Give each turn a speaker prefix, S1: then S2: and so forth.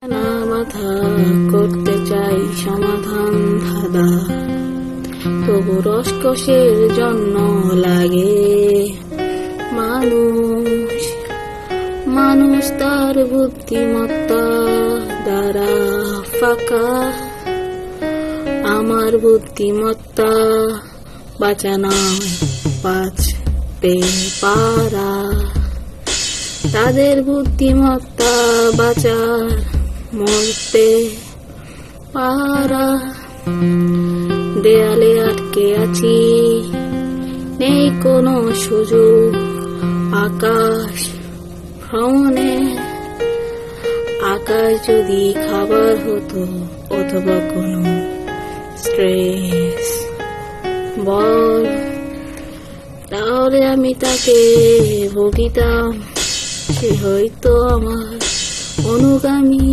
S1: না মাথা করতে চাই সমাধান ধাঁধা, তবু রসকসের জন্য লাগে মানুষ। মানুষ তার বুদ্ধিমত্তা দ্বারা ফাঁকা, আমার বুদ্ধিমত্তা বাঁচানো বাঁচতে পারা, তাদের বুদ্ধিমত্তা বাঁচার মরতে পারা। দেয়ালে আটকে আছি, নেই কোনো সুযোগ আকাশ ভ্রমণে। আকাশ যদি খাবার হতো অথবা কোনো স্ট্রেস বল, তাহলে আমি তাকে ভুগিতাম, সে হয়তো আমার অনুগামী।